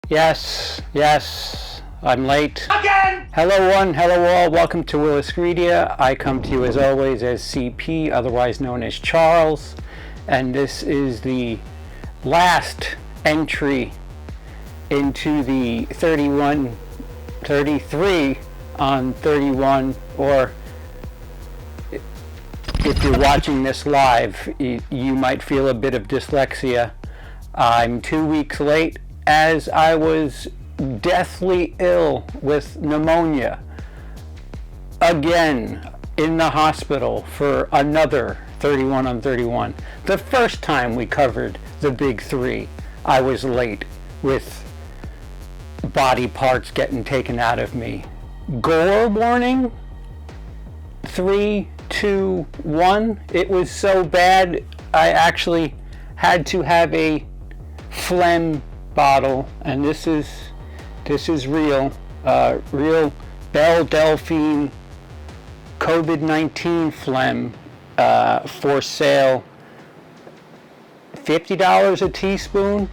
Yes, I'm late. Again! Hello one, hello all, welcome to WILIscredia. I come to you as always as CP, otherwise known as Charles, and this is the last entry into the 33 on 31, or if you're watching this live, you might feel a bit of dyslexia. I'm 2 weeks late as I was deathly ill with pneumonia. Again, in the hospital for another 31 on 31. The first time we covered the big three, I was late with body parts getting taken out of me. Gore warning? 3, 2, 1. It was so bad I actually had to have a phlegm bottle, and this is real, real Belle Delphine COVID-19 phlegm, for sale. $50 a teaspoon.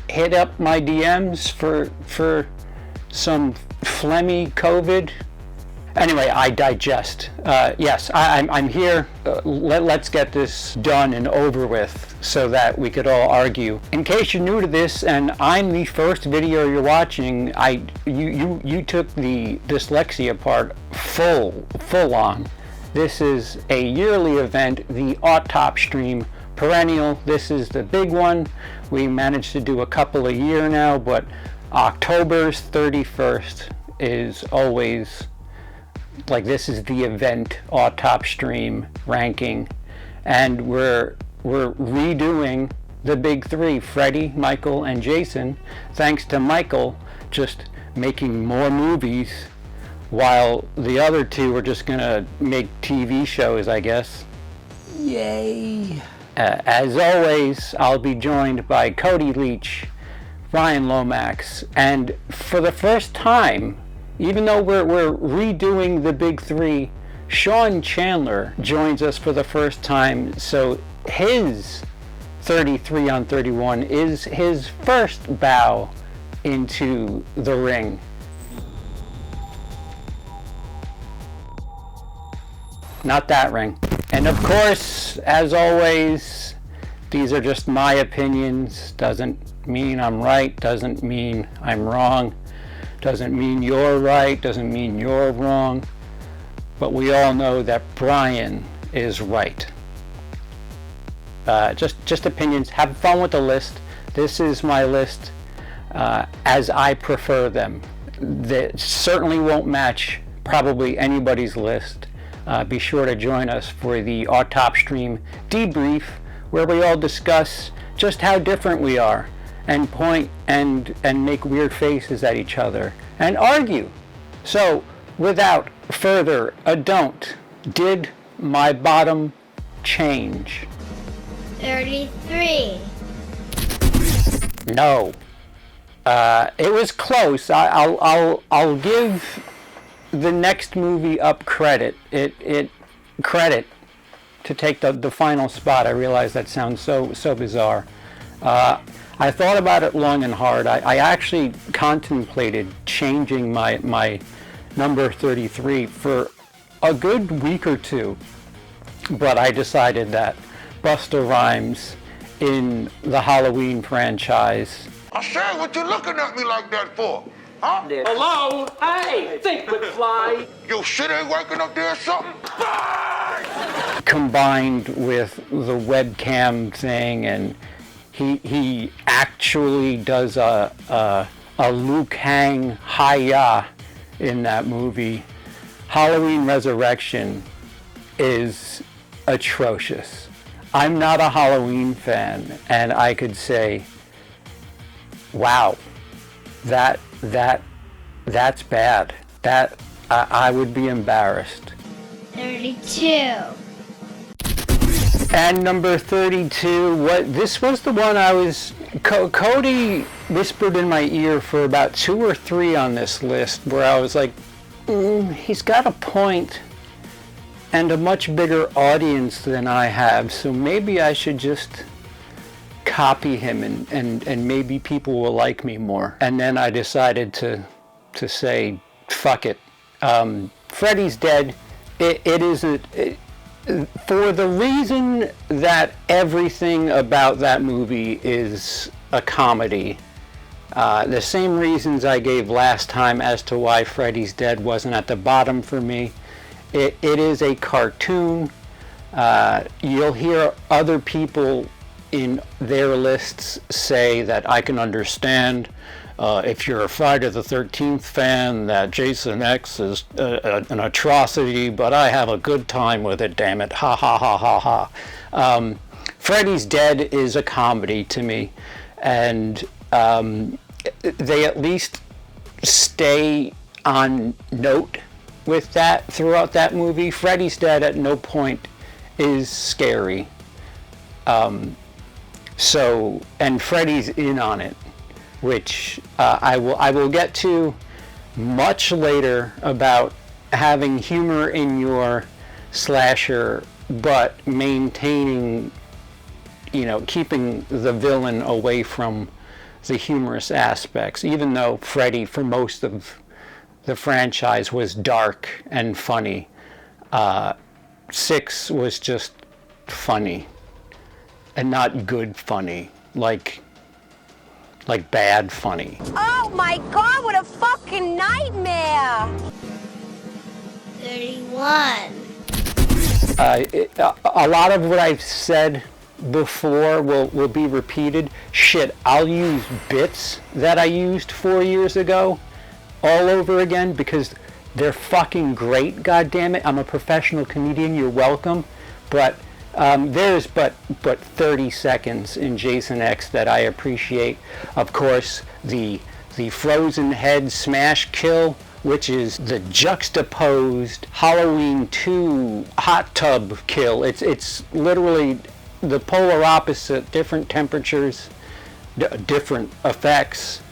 Hit up my DMs for some phlegmy COVID. Anyway, I digest. Yes, I'm here. Let's get this done and over with so that we could all argue. In case you're new to this and I'm the first video you're watching, you took the dyslexia part full on. This is a yearly event, the Autopstream perennial. This is the big one. We managed to do a couple a year now, but October's 31st is always like, this is the event Autopstream ranking, and we're redoing the big three, Freddy, Michael, and Jason, thanks to Michael just making more movies while the other two are just gonna make TV shows, I guess. Yay! As always, I'll be joined by Cody Leach, Bryan Lomax, and for the first time, even though we're redoing the big three, Chandler joins us for the first time, so his 33 on 31 is his first bow into the ring. Not that ring. And of course, as always, these are just my opinions. Doesn't mean I'm right, doesn't mean I'm wrong. Doesn't mean you're right, doesn't mean you're wrong, but we all know that Bryan is right. Just opinions. Have fun with the list. This is my list as I prefer them. That certainly won't match probably anybody's list. Be sure to join us for the Autopstream Debrief, where we all discuss just how different we are, and point and make weird faces at each other and argue. So without further ado, did my bottom change? 33. No. It was close. I'll give the next movie up credit. It credit to take the final spot. I realize that sounds so bizarre. I thought about it long and hard. I actually contemplated changing my number 33 for a good week or two, but I decided that Busta Rhymes in the Halloween franchise. I said, what you looking at me like that for? Huh? Hello? Hey, think would fly. Your shit ain't working up there or something? Combined with the webcam thing, and he actually does a Liu Kang hi-ya in that movie. Halloween Resurrection is atrocious. I'm not a Halloween fan, and I could say, wow, that's bad. That I would be embarrassed. 32. And number 32, this was the one I was, Cody whispered in my ear for about 2 or 3 on this list, where I was like, he's got a point and a much bigger audience than I have, so maybe I should just copy him and maybe people will like me more. And then I decided to say, fuck it. Freddy's Dead, it isn't, for the reason that everything about that movie is a comedy. The same reasons I gave last time as to why Freddy's Dead wasn't at the bottom for me. It is a cartoon. You'll hear other people in their lists say that I can understand if you're a Friday the 13th fan that Jason X is an atrocity, but I have a good time with it, damn it, ha ha ha ha ha. Freddy's Dead is a comedy to me, and they at least stay on note with that throughout that movie. Freddy's Dead at no point is scary. And Freddy's in on it, which I will get to much later about having humor in your slasher, but maintaining, keeping the villain away from the humorous aspects, even though Freddy, for most of the franchise, was dark and funny. 6 was just funny, and not good funny, like bad funny. Oh my God, what a fucking nightmare! 31. A lot of what I've said before will be repeated. Shit, I'll use bits that I used 4 years ago all over again because they're fucking great, goddammit. I'm a professional comedian, you're welcome. But there's but 30 seconds in Jason X that I appreciate. Of course, the frozen head smash kill, which is the juxtaposed Halloween 2 hot tub kill. It's literally the polar opposite, different temperatures, different effects.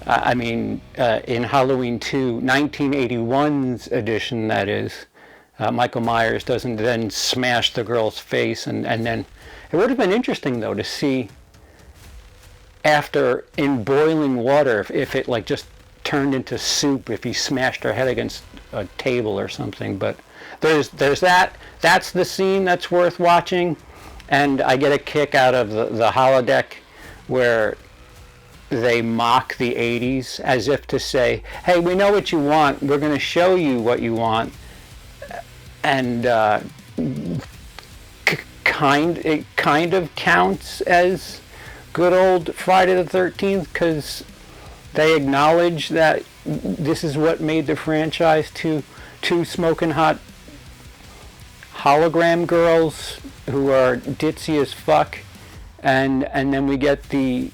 In Halloween 2, 1981's edition, that is, Michael Myers doesn't then smash the girl's face, and then it would have been interesting though to see after in boiling water if it like just turned into soup if he smashed her head against a table or something. But there's that. That's the scene that's worth watching, and I get a kick out of the holodeck where they mock the 80s as if to say, hey, we know what you want, we're going to show you what you want. And it kind of counts as good old Friday the 13th because they acknowledge that this is what made the franchise two smoking hot hologram girls who are ditzy as fuck, and then we get the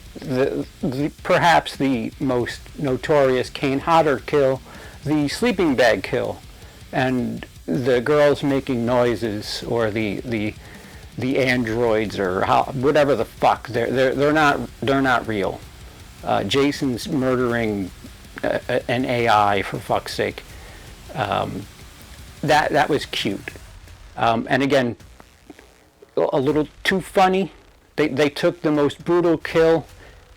perhaps the most notorious Kane Hodder kill, the sleeping bag kill, and the girls making noises, or the androids, or whatever the fuck, they're not real. Jason's murdering an AI, for fuck's sake. That was cute, and again, a little too funny. They took the most brutal kill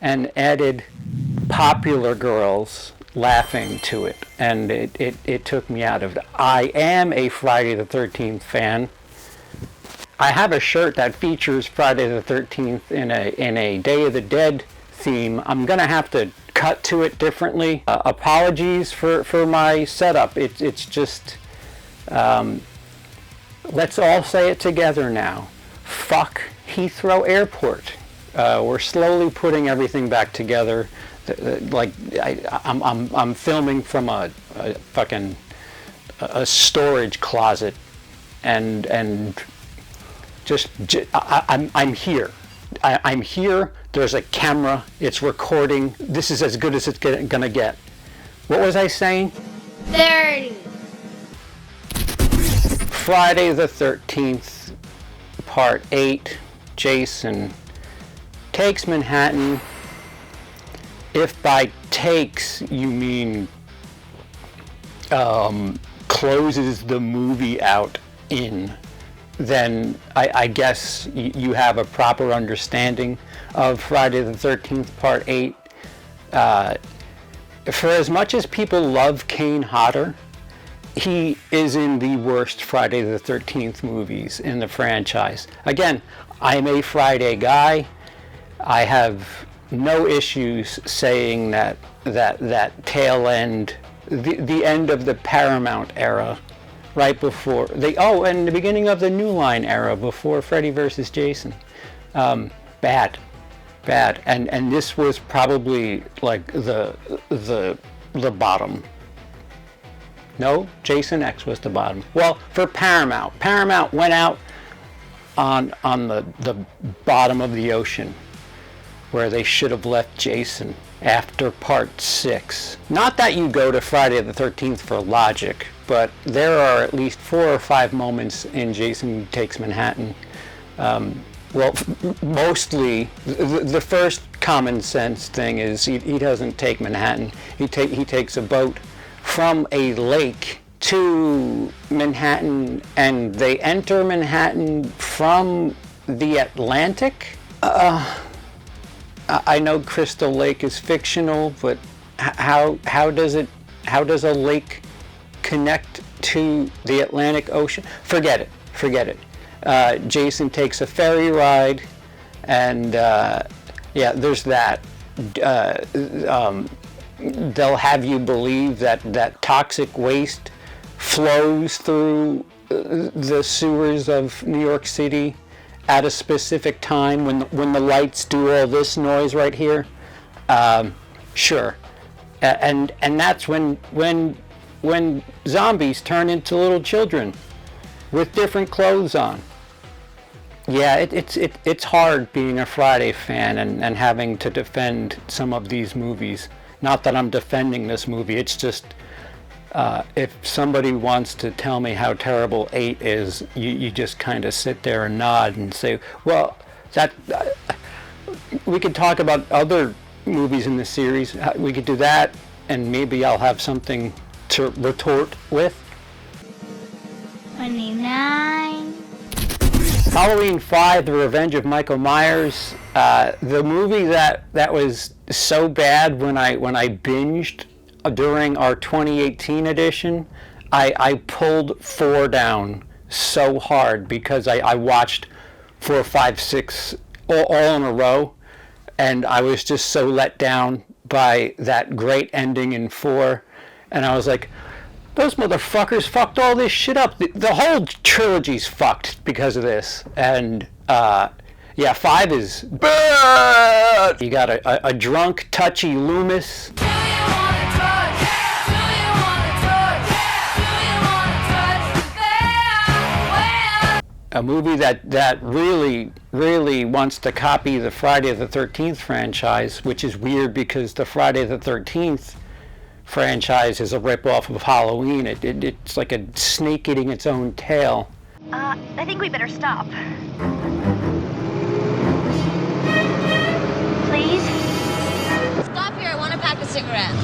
and added popular girls laughing to it, and it took me out of it. I am a Friday the 13th fan. I have a shirt that features Friday the 13th in a Day of the Dead theme. I'm gonna have to cut to it differently. Apologies for my setup. It's just let's all say it together now. Fuck Heathrow Airport. We're slowly putting everything back together. Like I'm filming from a fucking storage closet, and I'm here. I'm here. There's a camera. It's recording. This is as good as it's gonna get. What was I saying? 30. Friday the 13th, Part 8. Jason takes Manhattan. If by takes you mean closes the movie out in then I guess you have a proper understanding of Friday the 13th Part 8. For as much as people love Kane Hodder, he is in the worst Friday the 13th movies in the franchise. Again, I'm a Friday guy. I have no issues saying that tail end, the end of the Paramount era, right before and the beginning of the New Line era before Freddy versus Jason. Bad, and this was probably like the bottom. No, Jason X was the bottom. Well, for Paramount went out on the bottom of the ocean, where they should have left Jason after Part 6. Not that you go to Friday the 13th for logic, but there are at least 4 or 5 moments in Jason Takes Manhattan. Mostly, the first common sense thing is he doesn't take Manhattan. He takes a boat from a lake to Manhattan, and they enter Manhattan from the Atlantic. I know Crystal Lake is fictional, but how does a lake connect to the Atlantic Ocean? Forget it. Jason takes a ferry ride, and there's that. They'll have you believe that toxic waste flows through the sewers of New York City at a specific time when the lights do all this noise right here. Sure, and that's when zombies turn into little children with different clothes on. Yeah, it's hard being a Friday fan and having to defend some of these movies. Not that I'm defending this movie, it's just if somebody wants to tell me how terrible 8 is, you just kind of sit there and nod and say, well, we could talk about other movies in the series. We could do that, and maybe I'll have something to retort with. 29. Halloween 5, The Revenge of Michael Myers. The movie that was so bad when I binged during our 2018 edition, I pulled 4 down so hard because I watched 4, 5, 6 all in a row, and I was just so let down by that great ending in 4, and I was like, those motherfuckers fucked all this shit up. The whole trilogy's fucked because of this. And 5 is bad. You got a drunk, touchy Loomis. Do you wanna touch? Do you wanna touch? Do you wanna touch? A movie that really wants to copy the Friday the 13th franchise, which is weird because the Friday the 13th franchise is a rip-off of Halloween. It's like a snake eating its own tail. I think we better stop. Please? Stop here, I want to pack a cigarette.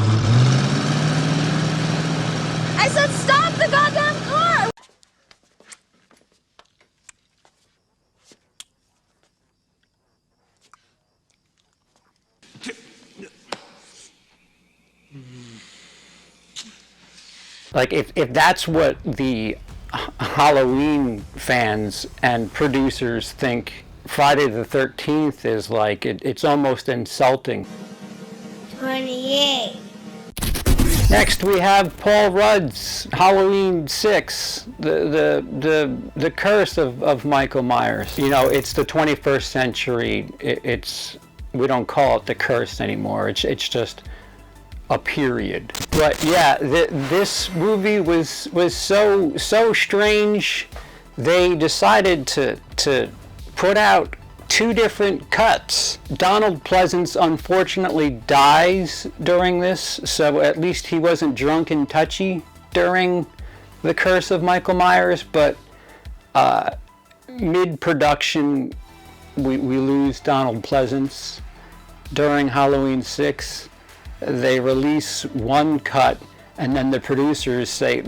I said stop the goddamn car! Like, if that's what the Halloween fans and producers think Friday the 13th is like, it's almost insulting. 28. Next we have Paul Rudd's Halloween 6, the curse of Michael Myers. You know, it's the 21st century. We don't call it the curse anymore. It's just a period. But yeah, this movie was so strange. They decided to put out 2 different cuts. Donald Pleasance unfortunately dies during this, so at least he wasn't drunk and touchy during The Curse of Michael Myers, but mid-production we lose Donald Pleasance. During Halloween 6, they release 1 cut, and then the producers say,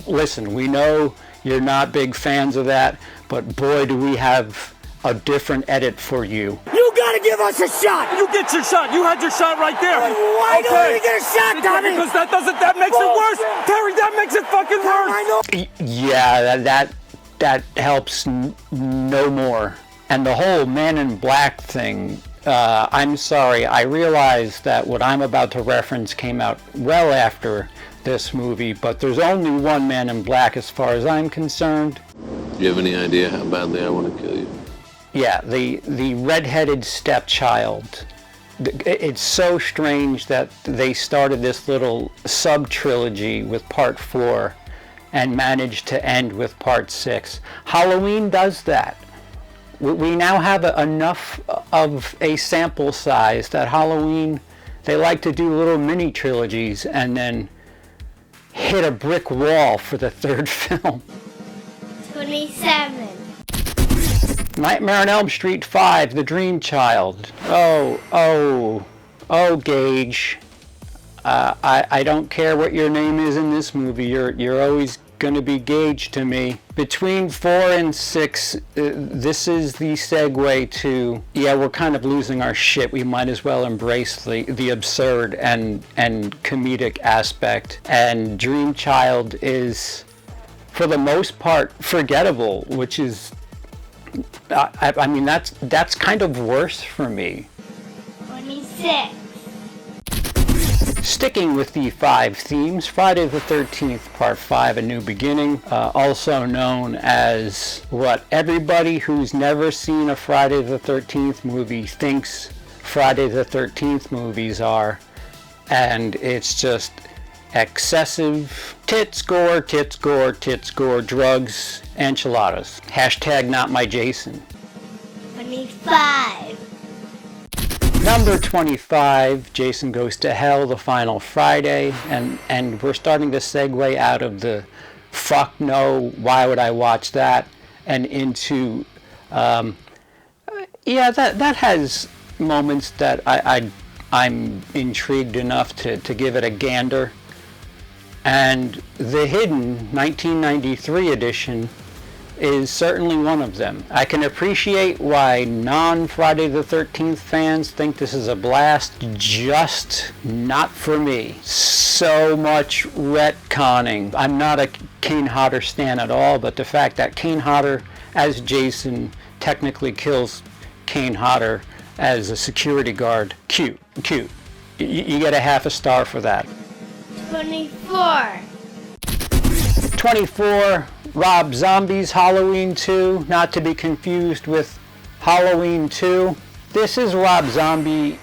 listen, we know You're not big fans of that, but boy, do we have a different edit for you. You gotta give us a shot! You get your shot. You had your shot right there. Why don't we get a shot, Tommy? Because that makes it worse. Terry, that makes it fucking worse. Yeah, that helps no more. And the whole Man in Black thing, I'm sorry, I realize that what I'm about to reference came out well after this movie, but there's only one Man in Black as far as I'm concerned. Do you have any idea how badly I want to kill you? Yeah, the redheaded stepchild. It's so strange that they started this little sub-trilogy with part 4 and managed to end with part 6. Halloween does that. We now have enough of a sample size that Halloween, they like to do little mini trilogies and then hit a brick wall for the third film. 27. Nightmare on Elm Street 5, The Dream Child. Oh, Gage. I don't care what your name is in this movie. You're always going to be Gage to me. Between 4 and 6, this is the segue to, yeah, we're kind of losing our shit. We might as well embrace the absurd and comedic aspect. And Dream Child is, for the most part, forgettable, which is, I mean, that's kind of worse for me. 26. Sticking with the 5 themes, Friday the 13th, Part 5, A New Beginning, also known as what everybody who's never seen a Friday the 13th movie thinks Friday the 13th movies are, and it's just excessive tits, gore, drugs, enchiladas. Hashtag not my Jason. 25. Number 25, Jason Goes to Hell, The Final Friday, and we're starting to segue out of the fuck no, why would I watch that, and into, yeah, that has moments that I'm intrigued enough to give it a gander. And The Hidden 1993 edition is certainly one of them. I can appreciate why non-Friday the 13th fans think this is a blast, just not for me. So much retconning. I'm not a Kane Hodder stan at all, but the fact that Kane Hodder as Jason technically kills Kane Hodder as a security guard, cute. You get a half a star for that. 24. 24, Rob Zombie's Halloween 2, not to be confused with Halloween 2. This is Rob Zombie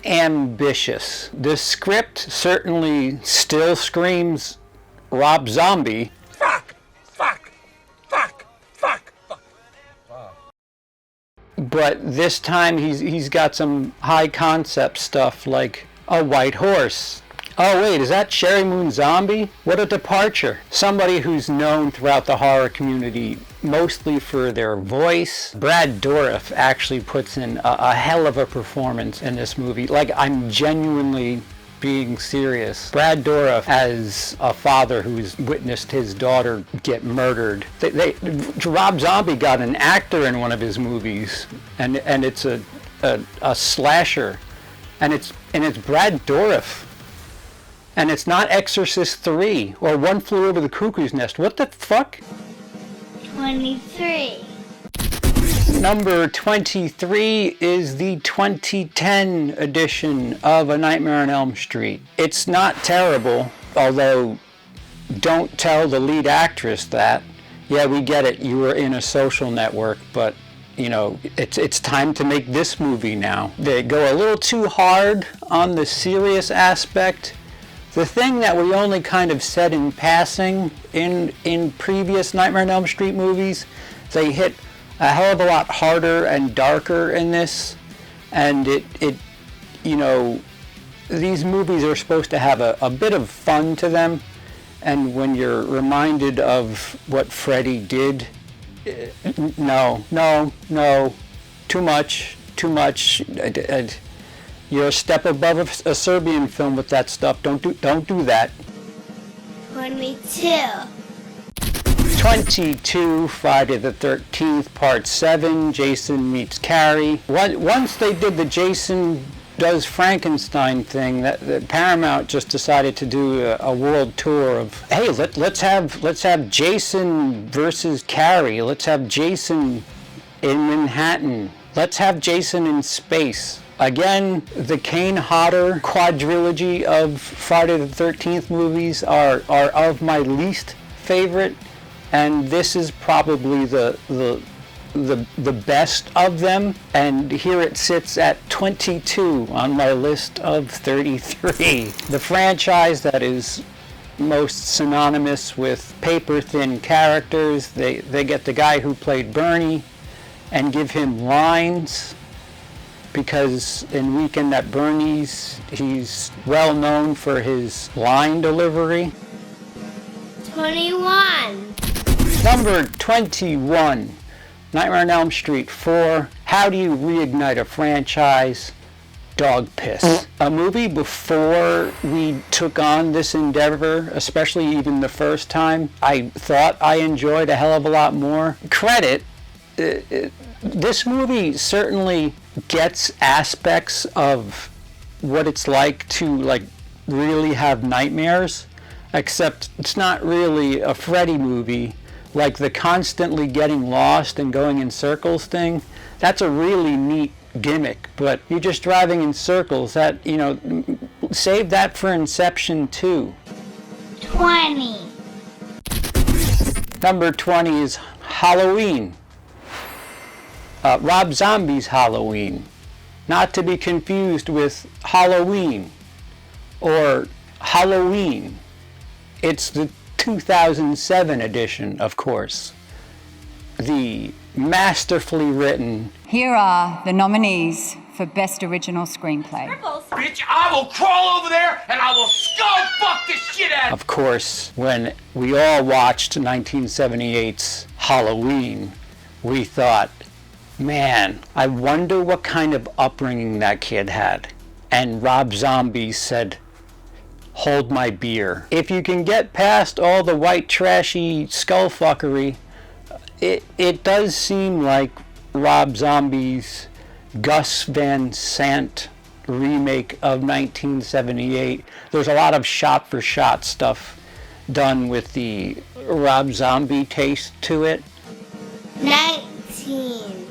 ambitious. The script certainly still screams Rob Zombie. Fuck. But this time he's got some high concept stuff like a white horse. Oh wait, is that Sherry Moon Zombie? What a departure. Somebody who's known throughout the horror community mostly for their voice. Brad Dourif actually puts in a hell of a performance in this movie. Like, I'm genuinely being serious. Brad Dourif as a father who's witnessed his daughter get murdered. Rob Zombie got an actor in one of his movies, and it's a slasher, and it's Brad Dourif. And it's not Exorcist 3 or One Flew Over the Cuckoo's Nest. What the fuck? 23. Number 23 is the 2010 edition of A Nightmare on Elm Street. It's not terrible, although don't tell the lead actress that. Yeah, we get it, you were in a social network, but you know, it's time to make this movie now. They go a little too hard on the serious aspect. The thing that we only kind of said in passing in previous Nightmare on Elm Street movies, they hit a hell of a lot harder and darker in this, and it you know, these movies are supposed to have a bit of fun to them, and when you're reminded of what Freddy did, no, too much. You're a step above a Serbian film with that stuff. Don't do that. 22. 22, Friday the 13th, Part 7, Jason Meets Carrie. Once they did the Jason Does Frankenstein thing, that Paramount just decided to do a world tour of, hey, let's have Jason versus Carrie. Let's have Jason in Manhattan. Let's have Jason in space. Again, the Kane Hodder quadrilogy of Friday the 13th movies are of my least favorite, and this is probably the best of them, and here it sits at 22 on my list of 33. The franchise that is most synonymous with paper-thin characters. They get the guy who played Bernie and give him lines, because in Weekend at Bernie's, he's well known for his line delivery. 21. Number 21, Nightmare on Elm Street 4. How do you reignite a franchise? Dog piss. A movie before we took on this endeavor, especially even the first time, I thought I enjoyed a hell of a lot more. Credit, this movie certainly gets aspects of what it's like to really have nightmares, except it's not really a Freddy movie. Like the constantly getting lost and going in circles thing, that's a really neat gimmick, but you're just driving in circles. That, save that for Inception 2. 20. Number 20 is Halloween. Rob Zombie's Halloween. Not to be confused with Halloween or Halloween. It's the 2007 edition, of course. The masterfully written. Here are the nominees for Best Original Screenplay. Bitch, I will crawl over there and I will skull fuck the shit out of. Of course, when we all watched 1978's Halloween, we thought, man, I wonder what kind of upbringing that kid had. And Rob Zombie said, hold my beer. If you can get past all the white trashy skullfuckery, it does seem like Rob Zombie's Gus Van Sant remake of 1978. There's a lot of shot-for-shot stuff done with the Rob Zombie taste to it. 19.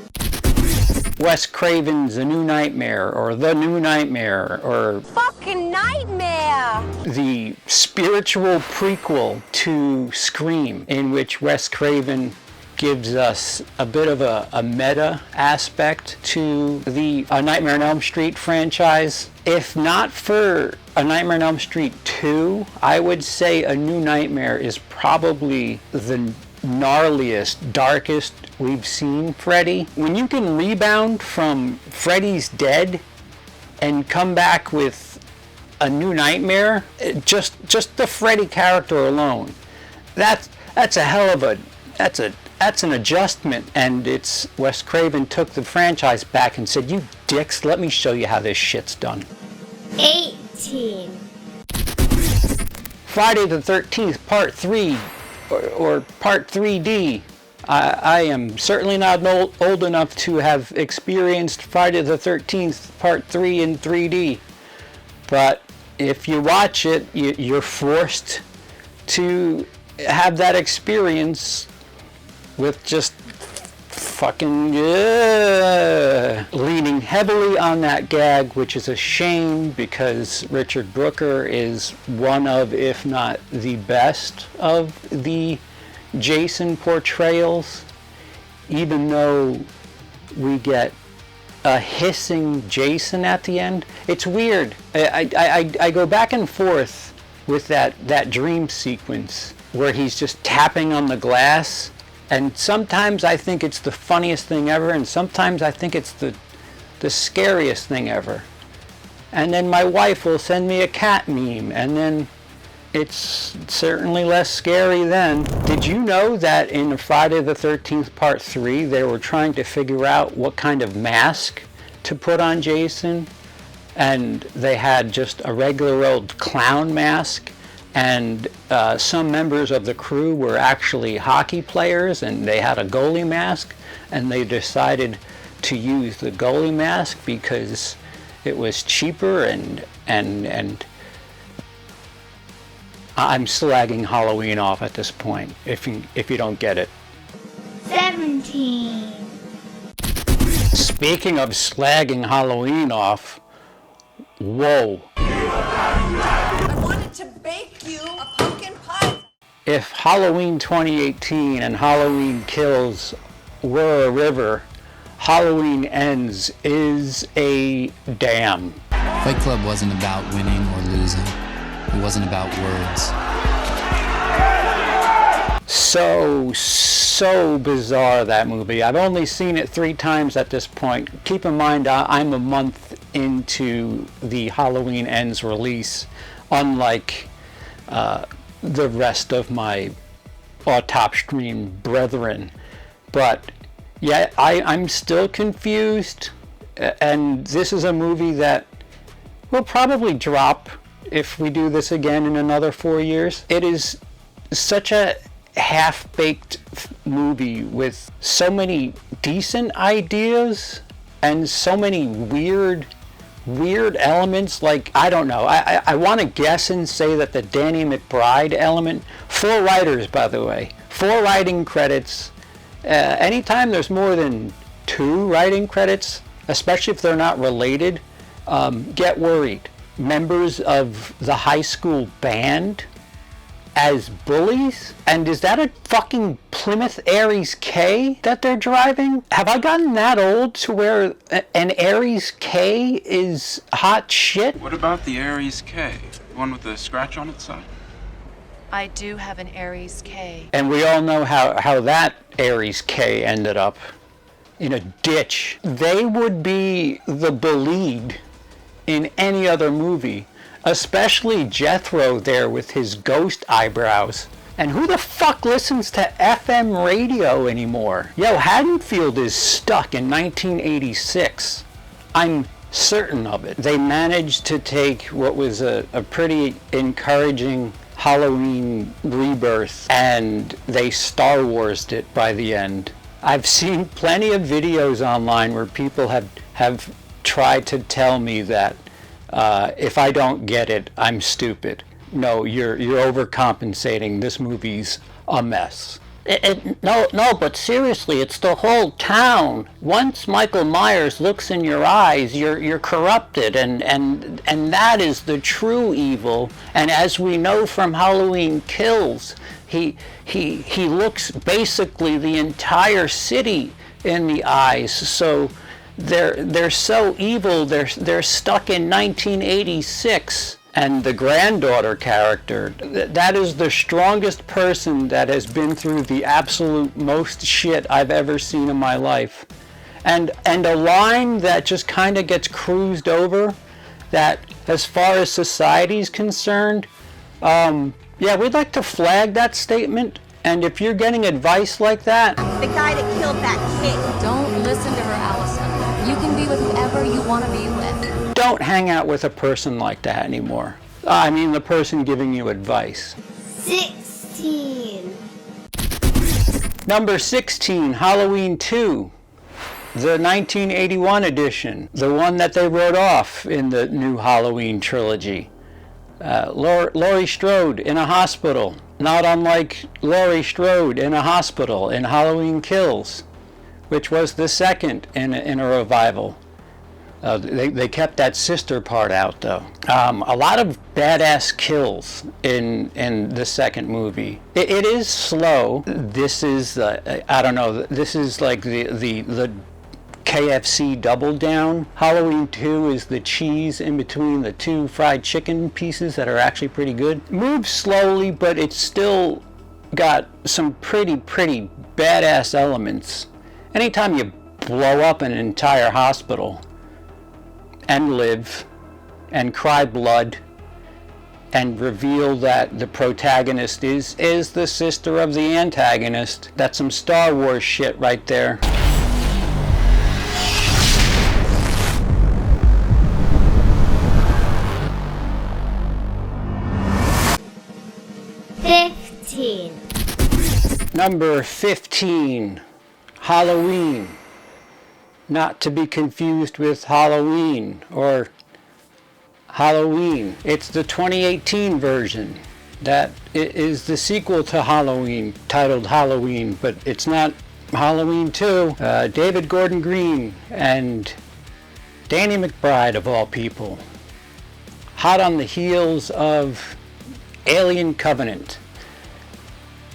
Wes Craven's A New Nightmare, or The New Nightmare, or Fucking nightmare! the spiritual prequel to Scream, in which Wes Craven gives us a bit of a meta aspect to the Nightmare on Elm Street franchise. If not for A Nightmare on Elm Street 2, I would say A New Nightmare is probably the gnarliest, darkest we've seen Freddy. When you can rebound from Freddy's Dead and come back with A New Nightmare, just the Freddy character alone, that's a hell of a that's an adjustment. And it's Wes Craven took the franchise back and said, you dicks, let me show you how this shit's done. 18. Friday the 13th, Part 3, or Part 3D. I am certainly not old enough to have experienced Friday the 13th, Part 3 in 3D. But if you watch it, you're forced to have that experience with just fucking leaning heavily on that gag, which is a shame because Richard Brooker is one of, if not the best of the Jason portrayals, even though we get a hissing Jason at the end. It's weird. I go back and forth with that dream sequence where he's just tapping on the glass, and sometimes I think it's the funniest thing ever, and sometimes I think it's the scariest thing ever. And then my wife will send me a cat meme, and then it's certainly less scary then. Did you know that in Friday the 13th Part 3 they were trying to figure out what kind of mask to put on Jason? And they had just a regular old clown mask, and some members of the crew were actually hockey players, and they had a goalie mask, and they decided to use the goalie mask because it was cheaper, and I'm slagging Halloween off at this point, if you don't get it. 17. Speaking of slagging Halloween off, whoa. I wanted to bake you a pumpkin pie. If Halloween 2018 and Halloween Kills were a river, Halloween Ends is a dam. Fight Club wasn't about winning or losing. It wasn't about words. So bizarre, that movie. I've only seen it 3 times at this point. Keep in mind, I'm a month into the Halloween Ends release, unlike the rest of my Autopstream brethren. But yeah, I'm still confused, and this is a movie that will probably drop if we do this again in another 4 years. It is such a half-baked movie with so many decent ideas and so many weird elements. Like, I don't know, I want to guess and say that the Danny McBride element, 4 writers, by the way, 4 writing credits. Anytime there's more than 2 writing credits, especially if they're not related, get worried. Members of the high school band as bullies? And is that a fucking Plymouth Aries K that they're driving? Have I gotten that old to where an Aries K is hot shit? What about the Aries K? The one with the scratch on its side? I do have an Aries K. And we all know how that Aries K ended up in a ditch. They would be the lead in any other movie, especially Jethro there with his ghost eyebrows. And who the fuck listens to FM radio anymore? Yo, Haddonfield is stuck in 1986. I'm certain of it. They managed to take what was a pretty encouraging Halloween rebirth, and they Star Wars'd it by the end. I've seen plenty of videos online where people have tried to tell me that if I don't get it, I'm stupid. No, you're overcompensating. This movie's a mess. No, but seriously, it's the whole town. Once Michael Myers looks in your eyes, you're corrupted, and that is the true evil. And as we know from Halloween Kills, he looks basically the entire city in the eyes. So they're so evil. They're stuck in 1986. And the granddaughter character, that is the strongest person that has been through the absolute most shit I've ever seen in my life. And a line that just kind of gets cruised over, that as far as society's concerned, yeah, we'd like to flag that statement. And if you're getting advice like that... The guy that killed that kid. Don't listen to her, Allison. You can be with whoever you want to be with. Don't hang out with a person like that anymore. I mean the person giving you advice. 16. Number 16, Halloween 2. The 1981 edition. The one that they wrote off in the new Halloween trilogy. Laurie Strode in a hospital. Not unlike Laurie Strode in a hospital in Halloween Kills, which was the second in a revival. They kept that sister part out, though. A lot of badass kills in the second movie. It is slow. This is I don't know. This is like the KFC double down. Halloween 2 is the cheese in between the 2 fried chicken pieces that are actually pretty good. Moves slowly, but it's still got some pretty badass elements. Anytime you blow up an entire hospital and live and cry blood and reveal that the protagonist is the sister of the antagonist, that's some Star Wars shit right there. Number 15, Halloween. Not to be confused with Halloween or Halloween. It's the 2018 version. That is the sequel to Halloween, titled Halloween, but it's not Halloween 2. David Gordon Green and Danny McBride, of all people. Hot on the heels of Alien Covenant.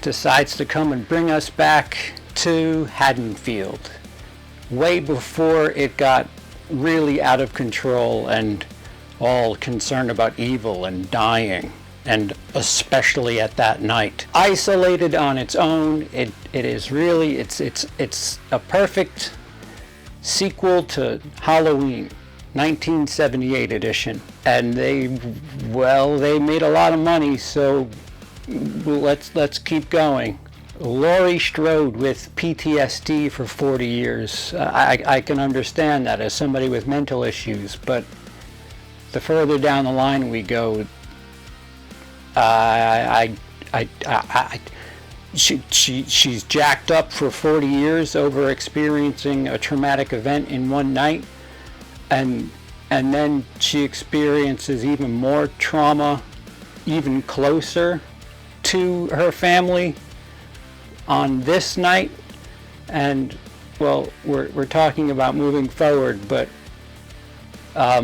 Decides to come and bring us back to Haddonfield. Way before it got really out of control and all concerned about evil and dying, and especially at that night. Isolated on its own, it is really, it's a perfect sequel to Halloween, 1978 edition. And they made a lot of money, so let's keep going. Laurie Strode with PTSD for 40 years. I can understand that as somebody with mental issues, but the further down the line we go, she's jacked up for 40 years over experiencing a traumatic event in one night, and then she experiences even more trauma, even closer to her family on this night. And well, we're talking about moving forward, but I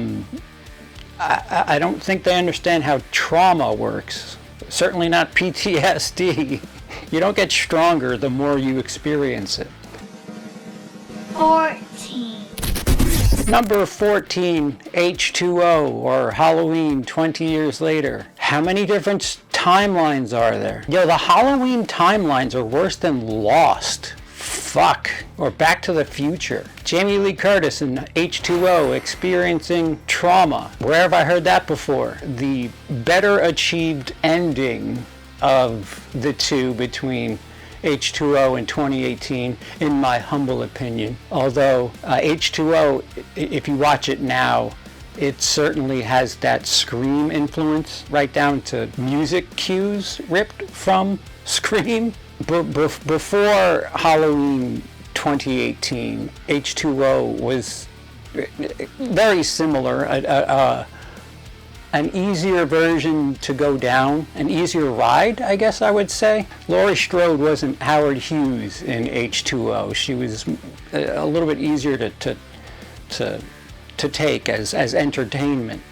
don't think they understand how trauma works. Certainly not PTSD. You don't get stronger the more you experience it. 14. Number 14, H2O, or Halloween 20 years later. How many different timelines are there? Yo, the Halloween timelines are worse than Lost. Fuck. Or Back to the Future. Jamie Lee Curtis in H2O experiencing trauma. Where have I heard that before? The better achieved ending of the two between H2O in 2018, in my humble opinion. Although H2O, if you watch it now, it certainly has that Scream influence, right down to music cues ripped from Scream. Before Halloween 2018, H2O was very similar, an easier version to go down, an easier ride, I guess I would say. Laurie Strode wasn't Howard Hughes in H2O. She was a little bit easier to take as entertainment,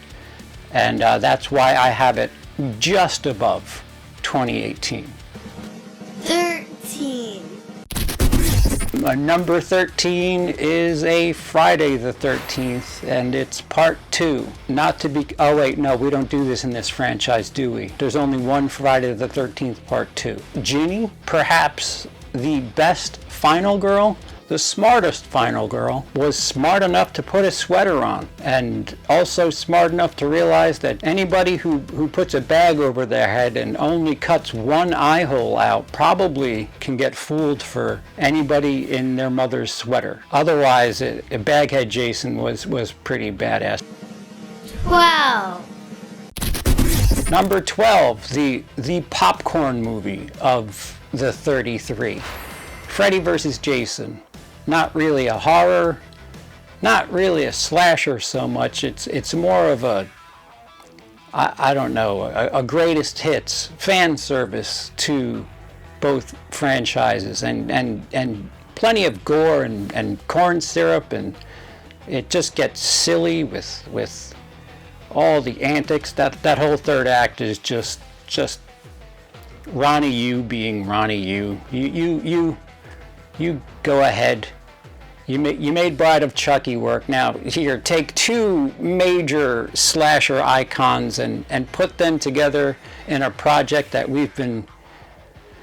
and that's why I have it just above 2018. 13. Number 13 is a Friday the 13th, and it's part 2. Not to be... Oh, wait, no, we don't do this in this franchise, do we? There's only one Friday the 13th part 2. Ginny, perhaps the best final girl, the smartest final girl, was smart enough to put a sweater on, and also smart enough to realize that anybody who puts a bag over their head and only cuts one eye hole out probably can get fooled for anybody in their mother's sweater. Otherwise, Baghead Jason was pretty badass. 12. Number 12, the popcorn movie of the 33. Freddy vs. Jason. Not really a horror, not really a slasher so much. It's more of a, I don't know, a greatest hits, fan service to both franchises, and plenty of gore and corn syrup, and it just gets silly with all the antics. That whole third act is just Ronnie Yu being Ronnie Yu. You go ahead. You made Bride of Chucky work. Now, here, take two major slasher icons and put them together in a project that we've been,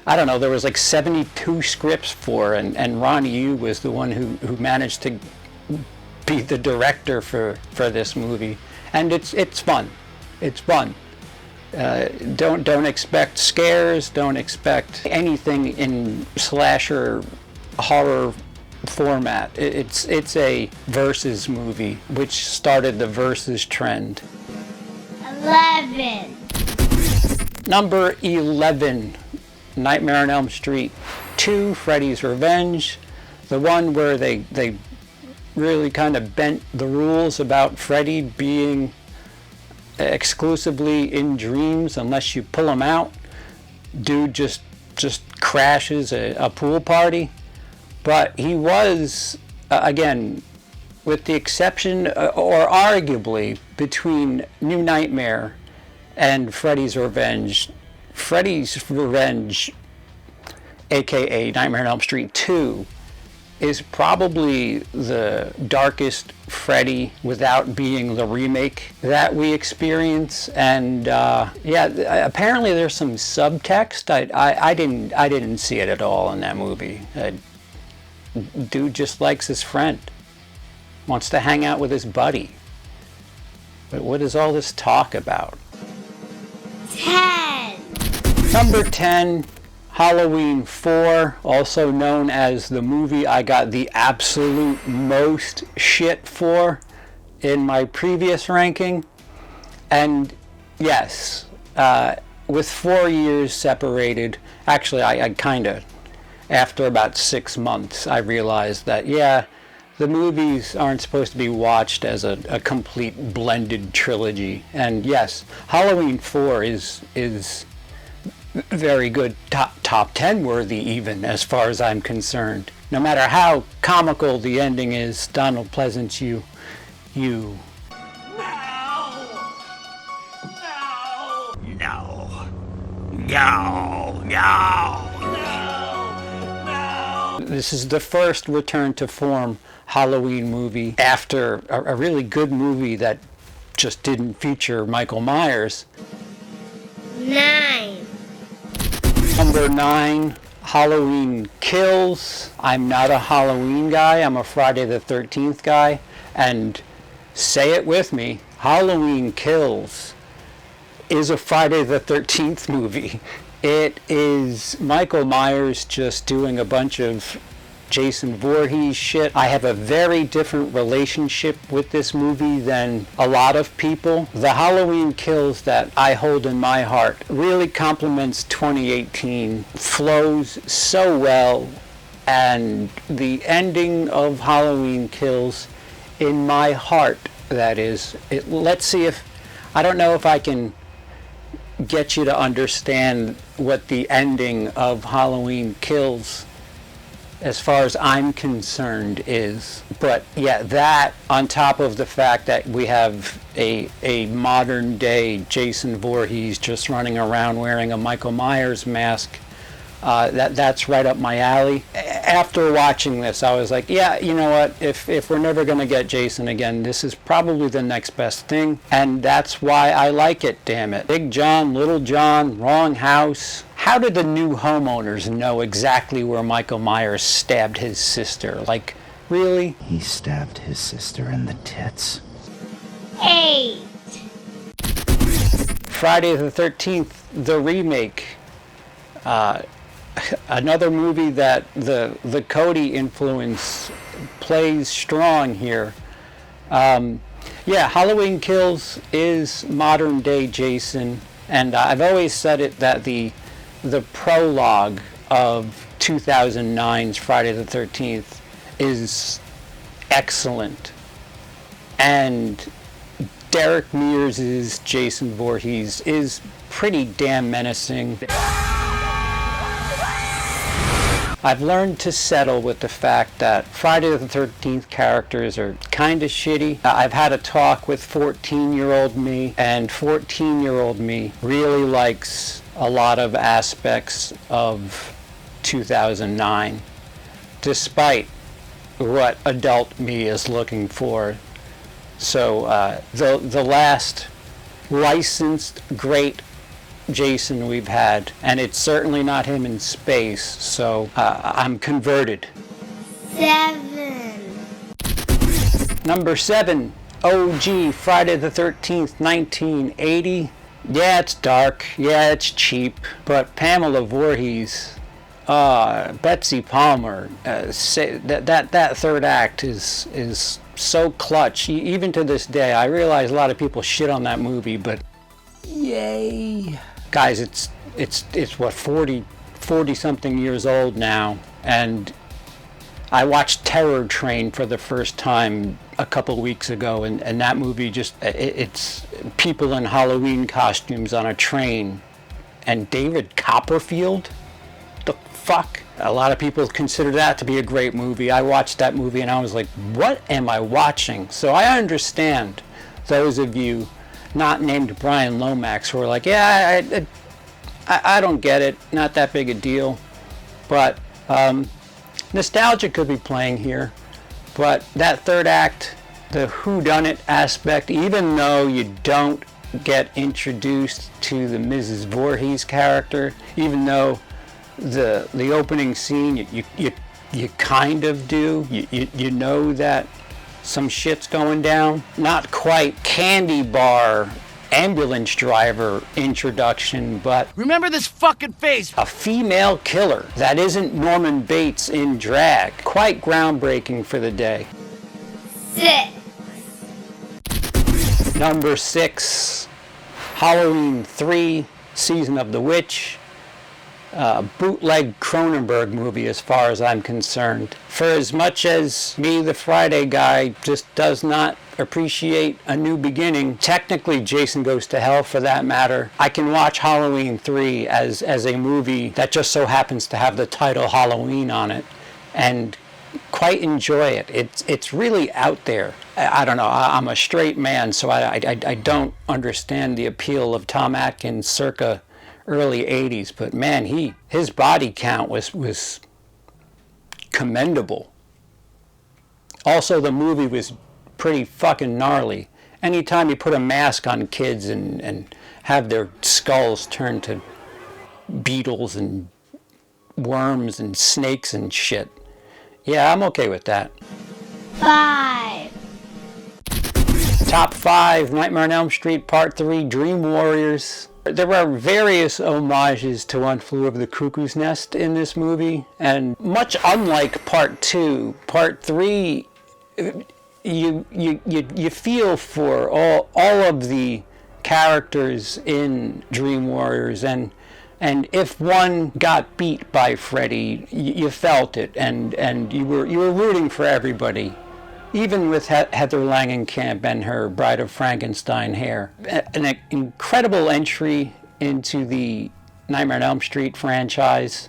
I don't know, there was like 72 scripts for, and Ronnie Yu was the one who managed to be the director for this movie. And it's fun. It's fun. Don't expect scares. Don't expect anything in slasher horror format. It's a versus movie, which started the versus trend. 11. Number 11, Nightmare on Elm Street 2, Freddy's Revenge, the one where they really kind of bent the rules about Freddy being exclusively in dreams unless you pull him out. Dude just crashes a pool party. But he was, again, with the exception, or arguably, between New Nightmare and Freddy's Revenge, aka Nightmare on Elm Street 2, is probably the darkest Freddy without being the remake that we experience. And yeah, apparently there's some subtext. I didn't see it at all in that movie. Dude just likes his friend, wants to hang out with his buddy. But what is all this talk about? 10. Number 10, Halloween 4, also known as the movie I got the absolute most shit for in my previous ranking. And yes, with 4 years separated, actually I kind of, after about 6 months, I realized that, yeah, the movies aren't supposed to be watched as a complete blended trilogy. And yes, Halloween 4 is very good, top 10 worthy even, as far as I'm concerned. No matter how comical the ending is, Donald Pleasance, you. No! This is the first return to form Halloween movie after a really good movie that just didn't feature Michael Myers. 9. Number 9, Halloween Kills. I'm not a Halloween guy, I'm a Friday the 13th guy. And say it with me, Halloween Kills is a Friday the 13th movie. It is Michael Myers just doing a bunch of Jason Voorhees shit. I have a very different relationship with this movie than a lot of people. The Halloween Kills that I hold in my heart really complements 2018, flows so well, and the ending of Halloween Kills, in my heart, that is, let's see if, I don't know if I can get you to understand what the ending of Halloween Kills, as far as I'm concerned, is. But yeah, that on top of the fact that we have a modern day Jason Voorhees just running around wearing a Michael Myers mask, that's right up my alley. After watching this, I was like, yeah, you know what, if we're never going to get Jason again, this is probably the next best thing, and that's why I like it, damn it. Big John, Little John, wrong house. How did the new homeowners know exactly where Michael Myers stabbed his sister? Like, really? He stabbed his sister in the tits. 8. Friday the 13th, the remake. Another movie that the Cody influence plays strong here. Yeah, Halloween Kills is modern day Jason, and I've always said it that the prologue of 2009's Friday the 13th is excellent, and Derek Mears' Jason Voorhees is pretty damn menacing. I've learned to settle with the fact that Friday the 13th characters are kind of shitty. I've had a talk with 14-year-old me, and 14-year-old me really likes a lot of aspects of 2009, despite what adult me is looking for. So the last licensed great Jason we've had, and it's certainly not him in space, so I'm converted. 7. Number 7, OG, Friday the 13th, 1980. Yeah, it's dark, yeah, it's cheap, but Pamela Voorhees, Betsy Palmer, that third act is so clutch. Even to this day, I realize a lot of people shit on that movie, but yay. Guys, it's what, 40 40-something years old now, and I watched Terror Train for the first time a couple weeks ago, and that movie just, it's people in Halloween costumes on a train, and David Copperfield? The fuck? A lot of people consider that to be a great movie. I watched that movie and I was like, what am I watching? So I understand those of you not named Bryan Lomax who are like, yeah, I don't get it, not that big a deal. But nostalgia could be playing here. But that third act, the whodunit aspect, even though you don't get introduced to the Mrs. Voorhees character, even though the opening scene you kind of do, you know that some shit's going down. Not quite candy bar ambulance driver introduction, but Remember this fucking face! a female killer that isn't Norman Bates in drag. Quite groundbreaking for the day. 6. Number 6, Halloween 3, Season of the Witch. Bootleg Cronenberg movie as far as I'm concerned. For as much as me, the Friday guy, just does not appreciate a new beginning, technically Jason Goes to Hell for that matter, I can watch Halloween 3 as a movie that just so happens to have the title Halloween on it and quite enjoy it. It's really out there. I don't know, I'm a straight man, so I don't understand the appeal of Tom Atkins circa early 80s, but man, his body count was commendable. Also, the movie was pretty fucking gnarly. Anytime you put a mask on kids and have their skulls turned to beetles and worms and snakes and shit, yeah, I'm okay with that. 5. Top 5, Nightmare on Elm Street Part 3, Dream Warriors. There are various homages to One Flew Over the Cuckoo's Nest in this movie, and much unlike Part 2, Part 3, you feel for all of the characters in Dream Warriors, and if one got beat by Freddy, you felt it, and you were rooting for everybody. Even with Heather Langenkamp and her Bride of Frankenstein hair. An incredible entry into the Nightmare on Elm Street franchise.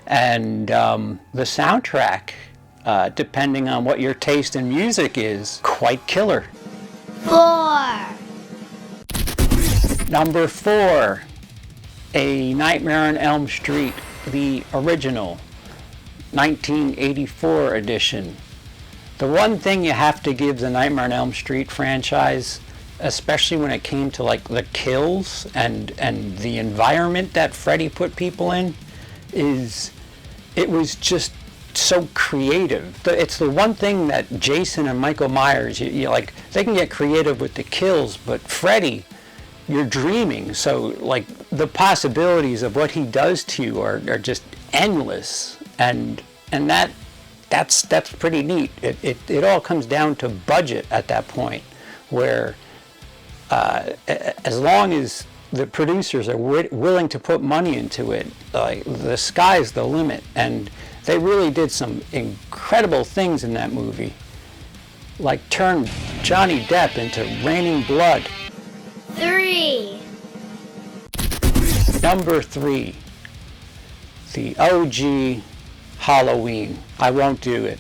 And the soundtrack, depending on what your taste in music is, quite killer. 4. Number 4, A Nightmare on Elm Street, the original, 1984 edition. The one thing you have to give the Nightmare on Elm Street franchise, especially when it came to like the kills and the environment that Freddy put people in, is it was just so creative. It's the one thing that Jason and Michael Myers, you like, they can get creative with the kills, but Freddy, you're dreaming. So like the possibilities of what he does to you are just endless, and that's pretty neat. It all comes down to budget at that point, where as long as the producers are willing to put money into it, the sky's the limit. And they really did some incredible things in that movie, like turn Johnny Depp into Raining Blood. 3. Number 3, the OG Halloween. I won't do it.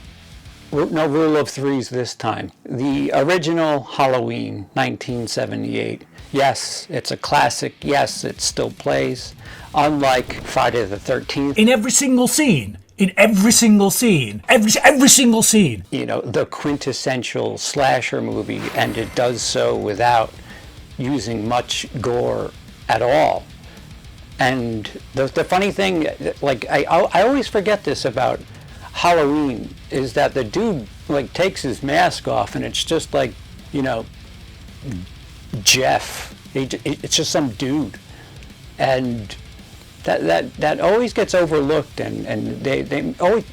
No rule of threes this time. The original Halloween, 1978. Yes, it's a classic. Yes, it still plays. Unlike Friday the 13th. In every single scene. Every single scene. You know, the quintessential slasher movie, and it does so without using much gore at all. And the funny thing, like, I always forget this about Halloween, is that the dude, like, takes his mask off and it's just like, you know, Jeff. It's just some dude. And that always gets overlooked, and they always,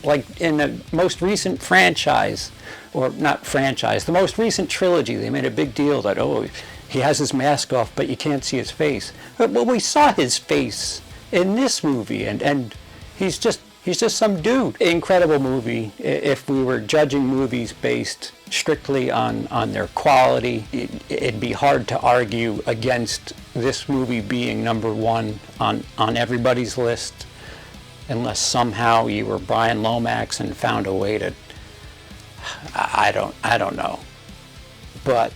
like in the most recent franchise, or not franchise, the most recent trilogy, they made a big deal that, oh, he has his mask off, but you can't see his face. Well, we saw his face in this movie, and he's just some dude. Incredible movie. If we were judging movies based strictly on their quality, it'd be hard to argue against this movie being number one on everybody's list, unless somehow you were Bryan Lomax and found a way to, I don't know. But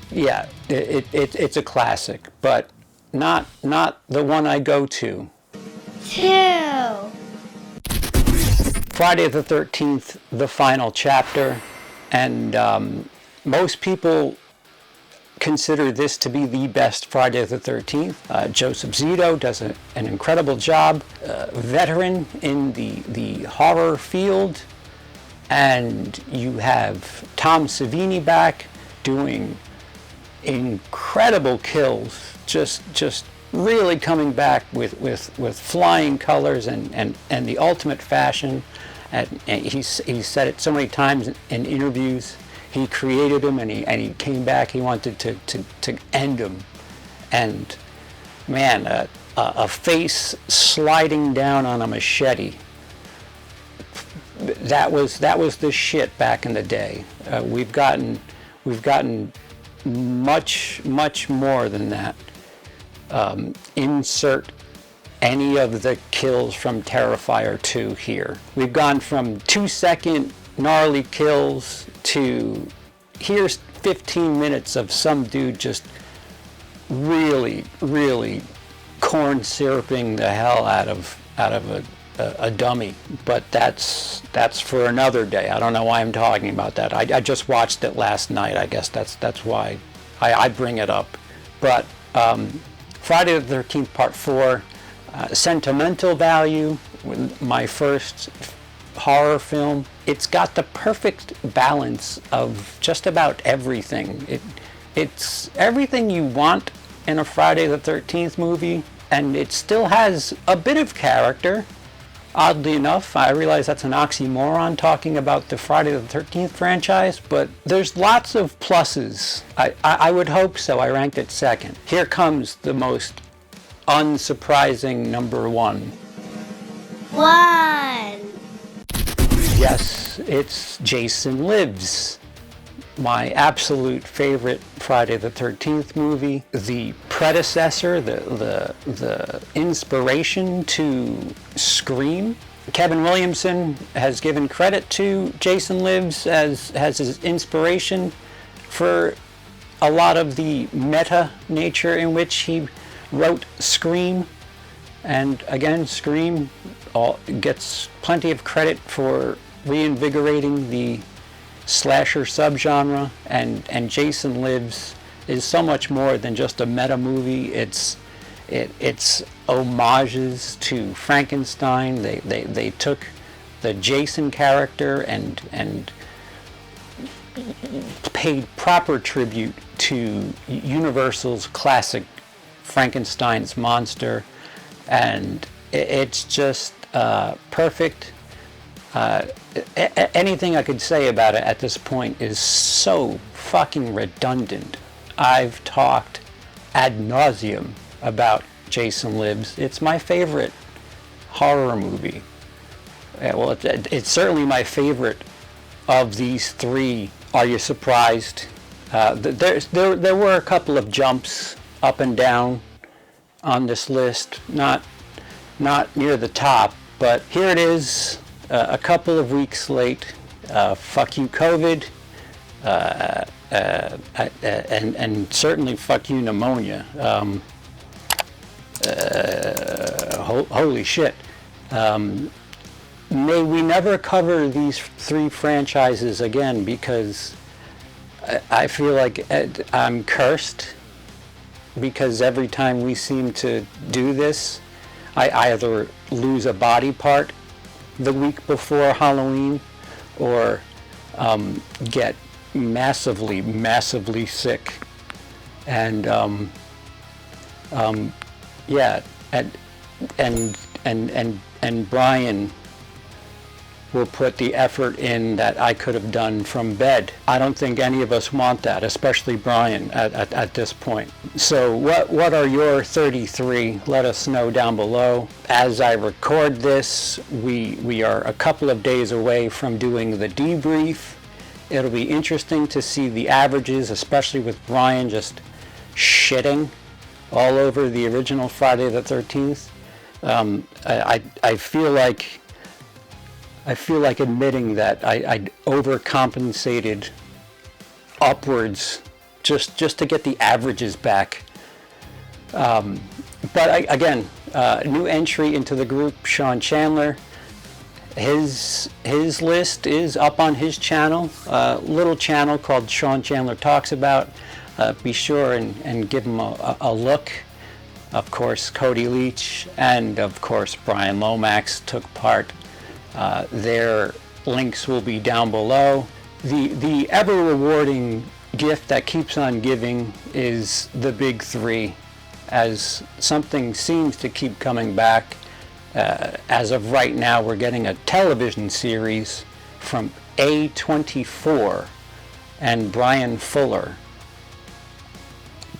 yeah, it's a classic, but not the one I go to. 2. Friday the 13th, the final chapter, and most people consider this to be the best Friday the 13th. Joseph Zito does an incredible job, veteran in the horror field, and you have Tom Savini back doing incredible kills, just really coming back with flying colors and the ultimate fashion. And he's said it so many times in interviews. He created him, and he came back. He wanted to end him, and man, a face sliding down on a machete. That was the shit back in the day. We've gotten much more than that. Insert any of the kills from Terrifier 2 here. We've gone from 2-second gnarly kills to here's 15 minutes of some dude just really corn syruping the hell out of a dummy. But that's for another day. I don't know why I'm talking about that. I just watched it last night. I guess that's why I bring it up. But Friday the 13th Part 4, sentimental value, my first horror film. It's got the perfect balance of just about everything. It's everything you want in a Friday the 13th movie, and it still has a bit of character. Oddly enough, I realize that's an oxymoron talking about the Friday the 13th franchise, but there's lots of pluses. I would hope so. I ranked it second. Here comes the most unsurprising number 1. 1. Yes, it's Jason Lives, my absolute favorite Friday the 13th movie, the predecessor, the inspiration to Scream. Kevin Williamson has given credit to Jason Lives as his inspiration for a lot of the meta nature in which he wrote Scream. And again, Scream gets plenty of credit for reinvigorating the slasher subgenre, and Jason Lives is so much more than just a meta movie. It's homages to Frankenstein. They took the Jason character and paid proper tribute to Universal's classic Frankenstein's monster, and it's just perfect. Anything I could say about it at this point is so fucking redundant. I've talked ad nauseum about Jason Lives. It's my favorite horror movie. Well, it's certainly my favorite of these three. Are you surprised? There were a couple of jumps up and down on this list, not near the top, but here it is. A couple of weeks late. Fuck you, COVID, and certainly fuck you, pneumonia. Holy shit. May we never cover these three franchises again, because I feel like I'm cursed, because every time we seem to do this, I either lose a body part the week before Halloween, or get massively sick. And yeah, and Bryan will put the effort in that I could have done from bed. I don't think any of us want that, especially Bryan at this point. So what are your 33? Let us know down below. As I record this, we are a couple of days away from doing the debrief. It'll be interesting to see the averages, especially with Bryan just shitting all over the original Friday the 13th. I feel like admitting that I overcompensated upwards just to get the averages back. But again, new entry into the group, Sean Chandler. His list is up on his channel, little channel called Sean Chandler Talks About. Be sure and give him a look. Of course, Cody Leach and of course Bryan Lomax took part. Their links will be down below. The ever rewarding gift that keeps on giving is the big three, as something seems to keep coming back. As of right now, we're getting a television series from A24 and Brian Fuller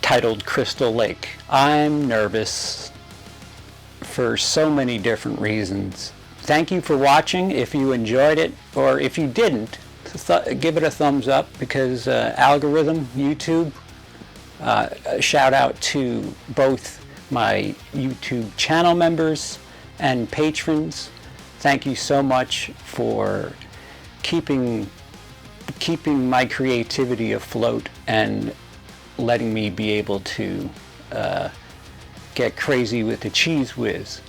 titled Crystal Lake. I'm nervous for so many different reasons. Thank you for watching. If you enjoyed it, or if you didn't, give it a thumbs up, because algorithm, YouTube, shout out to both my YouTube channel members and patrons. Thank you so much for keeping my creativity afloat and letting me be able to get crazy with the Cheese Whiz.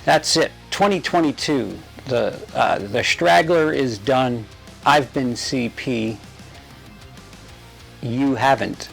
That's it. 2022. The Straggler is done. I've been CP. You haven't.